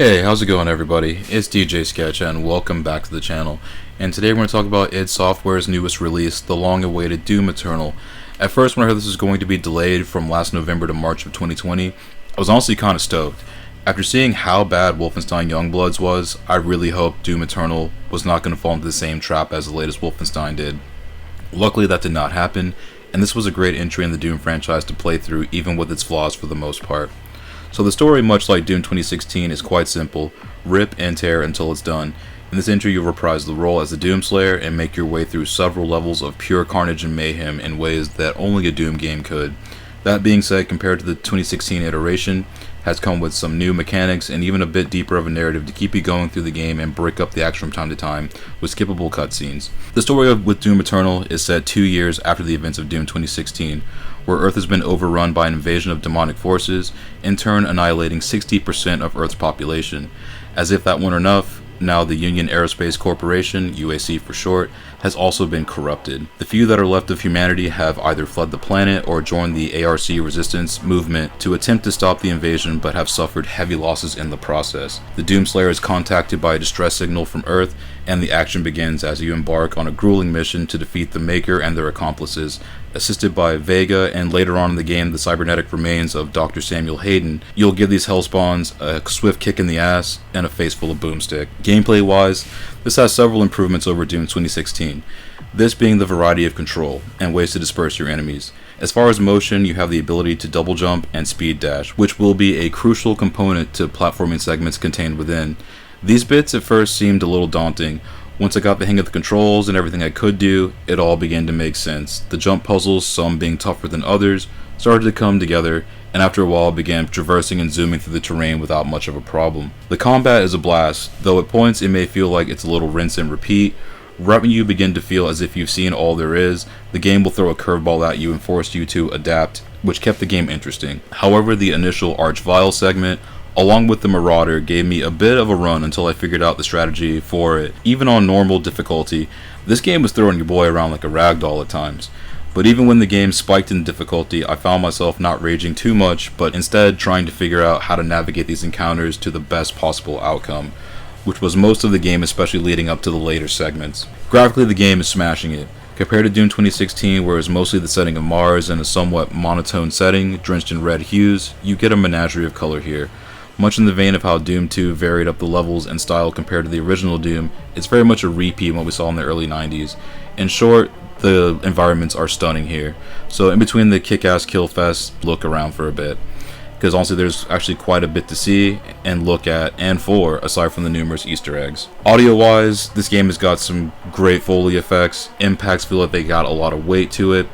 Hey, how's it going everybody? It's DJ Sketch and welcome back to the channel. And today we're going to talk about id Software's newest release, the long-awaited Doom Eternal. At first when I heard this was going to be delayed from last November to March of 2020, I was honestly kind of stoked. After seeing how bad Wolfenstein Youngbloods was, I really hoped Doom Eternal was not going to fall into the same trap as the latest Wolfenstein did. Luckily that did not happen, and this was a great entry in the Doom franchise to play through even with its flaws for the most part. So the story, much like Doom 2016, is quite simple: rip and tear until it's done. In this entry you'll reprise the role as the Doomslayer and make your way through several levels of pure carnage and mayhem in ways that only a Doom game could. That being said, compared to the 2016 iteration, has come with some new mechanics and even a bit deeper of a narrative to keep you going through the game and break up the action from time to time with skippable cutscenes. The story with Doom Eternal is set 2 years after the events of Doom 2016, where Earth has been overrun by an invasion of demonic forces, in turn annihilating 60% of Earth's population. As if that weren't enough, now the Union Aerospace Corporation, UAC for short, has also been corrupted. The few that are left of humanity have either fled the planet or joined the ARC resistance movement to attempt to stop the invasion, but have suffered heavy losses in the process. The Doomslayer is contacted by a distress signal from Earth, and the action begins as you embark on a grueling mission to defeat the Maker and their accomplices. Assisted by Vega and later on in the game the cybernetic remains of Dr. Samuel Hayden, you'll give these hellspawns a swift kick in the ass and a face full of boomstick. Gameplay wise, this has several improvements over Doom 2016, this being the variety of control and ways to disperse your enemies. As far as motion, you have the ability to double jump and speed dash, which will be a crucial component to platforming segments contained within. These bits at first seemed a little daunting. Once I got the hang of the controls and everything I could do, it all began to make sense. The jump puzzles, some being tougher than others, started to come together, and after a while began traversing and zooming through the terrain without much of a problem. The combat is a blast, though at points it may feel like it's a little rinse and repeat. Right when you begin to feel as if you've seen all there is, the game will throw a curveball at you and force you to adapt, which kept the game interesting. However, the initial Archvile segment, along with the Marauder, gave me a bit of a run until I figured out the strategy for it. Even on normal difficulty, this game was throwing your boy around like a ragdoll at times. But even when the game spiked in difficulty, I found myself not raging too much, but instead trying to figure out how to navigate these encounters to the best possible outcome, which was most of the game, especially leading up to the later segments. Graphically, the game is smashing it. Compared to Doom 2016, where it's mostly the setting of Mars and a somewhat monotone setting, drenched in red hues, you get a menagerie of color here. Much in the vein of how Doom 2 varied up the levels and style compared to the original Doom, it's very much a repeat of what we saw in the early 90s. In short, the environments are stunning here. So in between the kick-ass kill fest, look around for a bit, because honestly there's actually quite a bit to see and look at and for, aside from the numerous Easter eggs. Audio wise, this game has got some great Foley effects. Impacts feel like they got a lot of weight to it.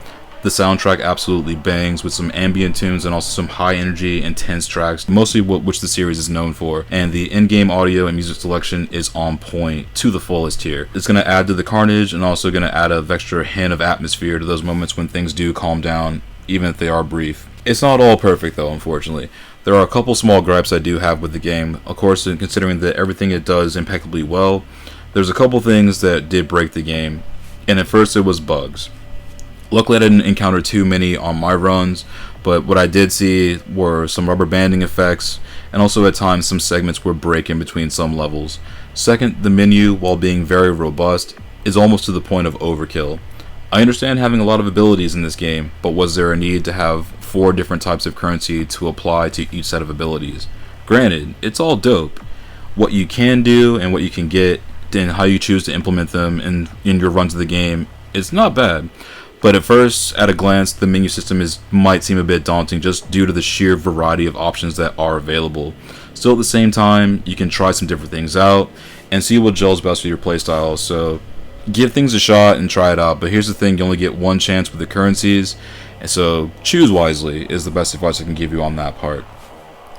The soundtrack absolutely bangs with some ambient tunes and also some high energy, intense tracks, mostly which the series is known for. And the in-game audio and music selection is on point to the fullest here. It's going to add to the carnage and also going to add an extra hint of atmosphere to those moments when things do calm down, even if they are brief. It's not all perfect though, unfortunately. There are a couple small gripes I do have with the game. Of course, considering that everything it does impeccably well, there's a couple things that did break the game. And at first it was bugs. Luckily I didn't encounter too many on my runs, but what I did see were some rubber banding effects, and also at times some segments were breaking between some levels. Second, the menu, while being very robust, is almost to the point of overkill. I understand having a lot of abilities in this game, but was there a need to have 4 different types of currency to apply to each set of abilities? Granted, it's all dope. What you can do and what you can get, and how you choose to implement them in your runs of the game, it's not bad. But at first, at a glance, the menu system might seem a bit daunting just due to the sheer variety of options that are available. Still at the same time, you can try some different things out and see what gels best with your playstyle, so give things a shot and try it out. But here's the thing, you only get one chance with the currencies, and so choose wisely is the best advice I can give you on that part.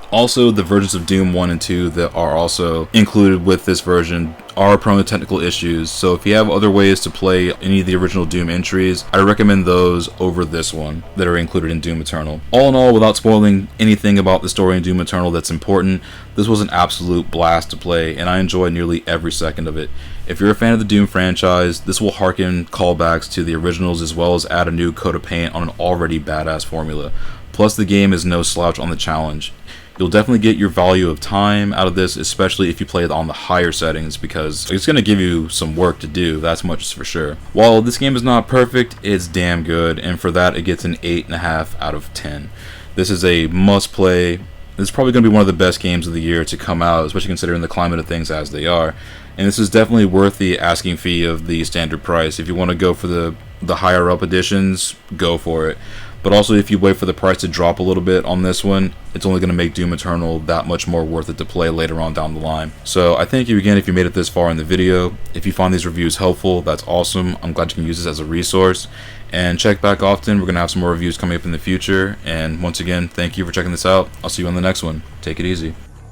Also, the versions of Doom 1 and 2 that are also included with this version are prone to technical issues, so if you have other ways to play any of the original Doom entries, I recommend those over this one that are included in Doom Eternal. All in all, without spoiling anything about the story in Doom Eternal that's important, this was an absolute blast to play, and I enjoyed nearly every second of it. If you're a fan of the Doom franchise, this will harken callbacks to the originals as well as add a new coat of paint on an already badass formula. Plus, the game is no slouch on the challenge. You'll definitely get your value of time out of this, especially if you play it on the higher settings, because it's going to give you some work to do, that's much for sure. While this game is not perfect, it's damn good, and for that it gets an 8.5 out of 10. This is a must play. This is probably going to be one of the best games of the year to come out, especially considering the climate of things as they are. And this is definitely worth the asking fee of the standard price. If you want to go for the higher up editions, go for it. But also, if you wait for the price to drop a little bit on this one, it's only going to make Doom Eternal that much more worth it to play later on down the line. So I thank you again if you made it this far in the video. If you find these reviews helpful, that's awesome. I'm glad you can use this as a resource. And check back often. We're going to have some more reviews coming up in the future. And once again, thank you for checking this out. I'll see you on the next one. Take it easy.